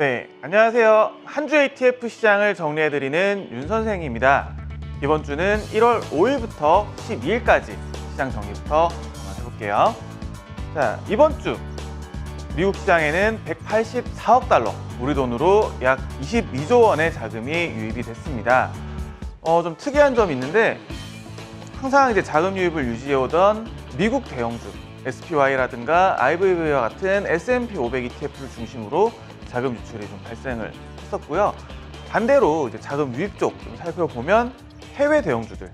네, 안녕하세요. 한 주 ETF 시장을 정리해드리는 윤 선생입니다. 이번 주는 1월 5일부터 12일까지 시장 정리부터 한번 해볼게요. 자, 이번 주 미국 시장에는 184억 달러, 우리 돈으로 약 22조 원의 자금이 유입이 됐습니다. 좀 특이한 점이 있는데 항상 이제 자금 유입을 유지해오던 미국 대형주 SPY라든가 IVV와 같은 S&P 500 ETF를 중심으로 자금 유출이 좀 발생을 했었고요. 반대로 이제 자금 유입 쪽 좀 살펴보면 해외 대형주들,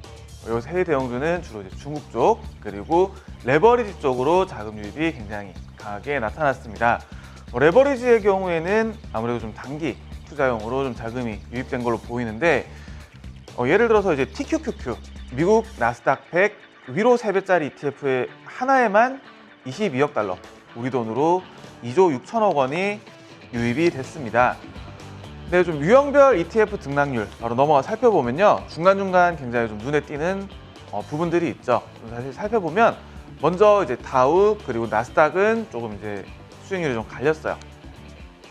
여기서 해외 대형주는 주로 이제 중국 쪽 그리고 레버리지 쪽으로 자금 유입이 굉장히 강하게 나타났습니다. 레버리지의 경우에는 아무래도 좀 단기 투자용으로 좀 자금이 유입된 걸로 보이는데 예를 들어서 이제 TQQQ 미국 나스닥 100 위로 3배짜리 ETF의 하나에만 22억 달러, 우리 돈으로 2조 6천억 원이 유입이 됐습니다. 네, 좀 유형별 ETF 등락률 바로 넘어가 살펴보면요, 중간중간 굉장히 좀 눈에 띄는 부분들이 있죠. 사실 살펴보면 먼저 이제 다우 그리고 나스닥은 조금 이제 수익률이 좀 갈렸어요.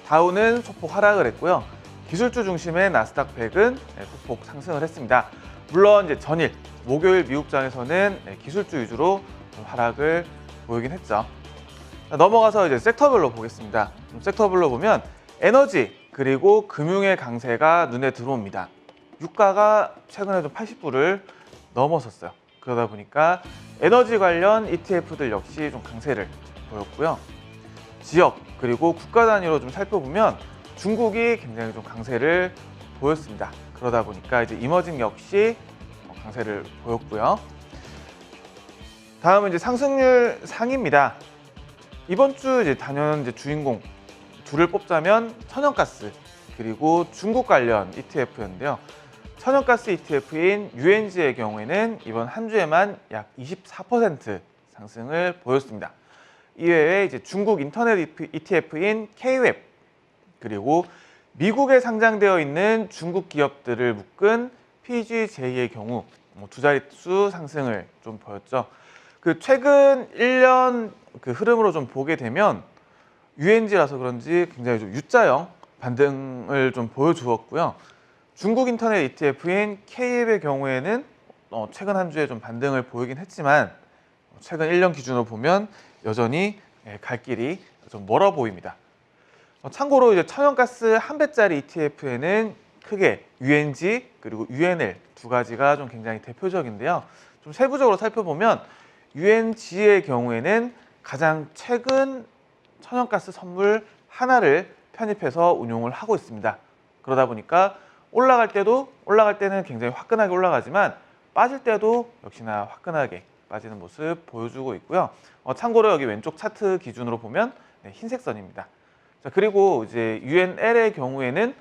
다우는 소폭 하락을 했고요. 기술주 중심의 나스닥 100은 소폭 상승을 했습니다. 물론 이제 전일 목요일 미국장에서는 기술주 위주로 좀 하락을 보이긴 했죠. 넘어가서 이제 섹터별로 보겠습니다. 섹터별로 보면 에너지 그리고 금융의 강세가 눈에 들어옵니다. 유가가 최근에 좀 80불을 넘어섰어요. 그러다 보니까 에너지 관련 ETF들 역시 좀 강세를 보였고요. 지역 그리고 국가 단위로 좀 살펴보면 중국이 굉장히 좀 강세를 보였습니다. 그러다 보니까 이제 이머징 역시 강세를 보였고요. 다음은 이제 상승률 상위입니다. 이번 주 이제 단연 이제 주인공 둘을 뽑자면 천연가스 그리고 중국 관련 ETF였는데요. 천연가스 ETF인 UNG의 경우에는 이번 한 주에만 약 24% 상승을 보였습니다. 이외에 이제 중국 인터넷 ETF인 K웹 그리고 미국에 상장되어 있는 중국 기업들을 묶은 PGJ의 경우 두 자릿수 상승을 좀 보였죠. 그 최근 1년 그 흐름으로 좀 보게 되면 UNG라서 그런지 굉장히 좀 U자형 반등을 좀 보여주었고요. 중국 인터넷 ETF인 K앱의 경우에는 최근 한 주에 좀 반등을 보이긴 했지만 최근 1년 기준으로 보면 여전히 갈 길이 좀 멀어 보입니다. 참고로 이제 천연가스 한 배짜리 ETF에는 크게 UNG 그리고 UNL 두 가지가 좀 굉장히 대표적인데요. 좀 세부적으로 살펴보면 UNG의 경우에는 가장 최근 천연가스 선물 하나를 편입해서 운용을 하고 있습니다. 그러다 보니까 올라갈 때는 굉장히 화끈하게 올라가지만 빠질 때도 역시나 화끈하게 빠지는 모습 보여주고 있고요. 참고로 여기 왼쪽 차트 기준으로 보면 흰색 선입니다. 자, 그리고 이제 UNL의 경우에는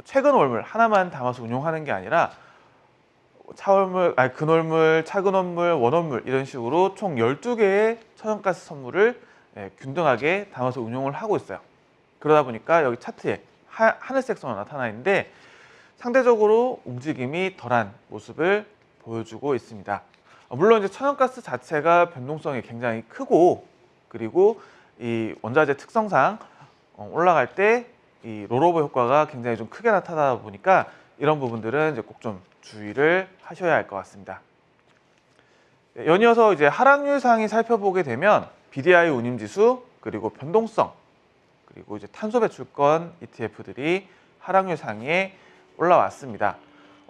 최근 월물 하나만 담아서 운용하는 게 아니라 차월물, 근월물, 차근월물, 원월물 이런 식으로 총 12개의 천연가스 선물을 균등하게 담아서 운용을 하고 있어요. 그러다 보니까 여기 차트에 하늘색 선이 나타나 있는데 상대적으로 움직임이 덜한 모습을 보여주고 있습니다. 물론 이제 천연가스 자체가 변동성이 굉장히 크고 그리고 이 원자재 특성상 올라갈 때 이 롤오버 효과가 굉장히 좀 크게 나타나다 보니까 이런 부분들은 이제 꼭 좀 주의를 하셔야 할 것 같습니다. 연이어서 이제 하락률 상위 살펴보게 되면 BDI 운임지수 그리고 변동성 그리고 이제 탄소 배출권 ETF들이 하락률 상위에 올라왔습니다.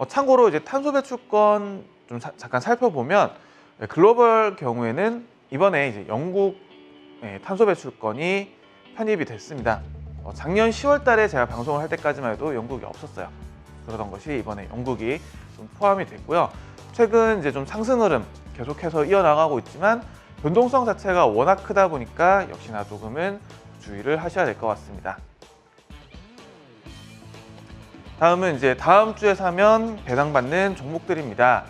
참고로 이제 탄소 배출권 좀 잠깐 살펴보면 글로벌 경우에는 이번에 이제 영국 탄소 배출권이 편입이 됐습니다. 작년 10월 달에 제가 방송을 할 때까지만 해도 영국이 없었어요. 그러던 것이 이번에 영국이 좀 포함이 됐고요. 최근 이제 좀 상승 흐름 계속해서 이어나가고 있지만 변동성 자체가 워낙 크다 보니까 역시나 조금은 주의를 하셔야 될 것 같습니다. 다음은 이제 다음 주에 사면 배당받는 종목들입니다.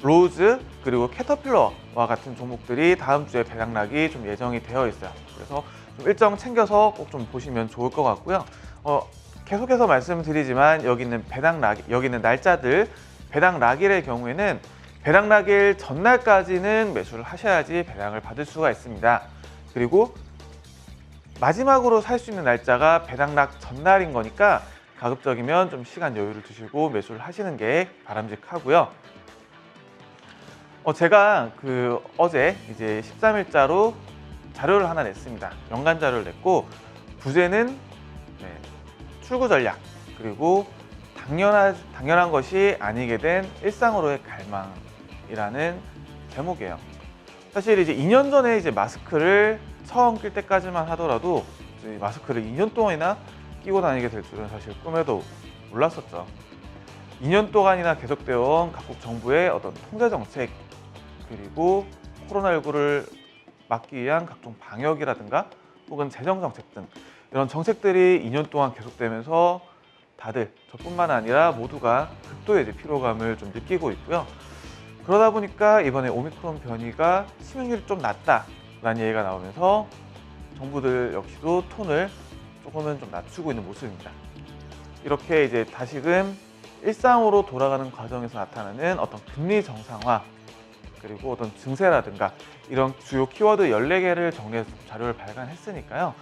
로즈 그리고 캐터필러와 같은 종목들이 다음 주에 배당락이 좀 예정이 되어 있어요. 그래서 좀 일정 챙겨서 꼭 좀 보시면 좋을 것 같고요. 계속해서 말씀드리지만 여기 있는 여기 있는 날짜들 배당락일의 경우에는 배당락일 전날까지는 매수를 하셔야지 배당을 받을 수가 있습니다. 그리고 마지막으로 살 수 있는 날짜가 배당락 전날인 거니까 가급적이면 좀 시간 여유를 두시고 매수를 하시는 게 바람직하고요. 제가 어제 이제 13일자로 자료를 하나 냈습니다. 연간 자료를 냈고 부제는 출구 전략, 그리고 당연한 것이 아니게 된 일상으로의 갈망이라는 제목이에요. 사실 이제 2년 전에 이제 마스크를 처음 낄 때까지만 하더라도 이제 마스크를 2년 동안이나 끼고 다니게 될 줄은 사실 꿈에도 몰랐었죠. 2년 동안이나 계속되어 온 각국 정부의 어떤 통제 정책, 그리고 코로나19를 막기 위한 각종 방역이라든가 혹은 재정 정책 등 이런 정책들이 2년 동안 계속되면서 다들 저뿐만 아니라 모두가 극도의 이제 피로감을 좀 느끼고 있고요. 그러다 보니까 이번에 오미크론 변이가 치명률이 좀 낮다라는 얘기가 나오면서 정부들 역시도 톤을 조금은 좀 낮추고 있는 모습입니다. 이렇게 이제 다시금 일상으로 돌아가는 과정에서 나타나는 어떤 금리 정상화, 그리고 어떤 증세라든가 이런 주요 키워드 14개를 정리해서 자료를 발간했으니까요.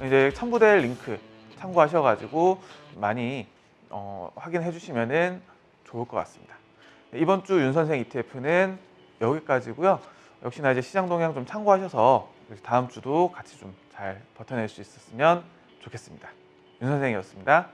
이제 첨부될 링크 참고하셔가지고 많이 확인해 주시면 좋을 것 같습니다. 이번 주 윤선생 ETF는 여기까지고요. 역시나 이제 시장 동향 좀 참고하셔서 다음 주도 같이 좀 잘 버텨낼 수 있었으면 좋겠습니다. 윤선생이었습니다.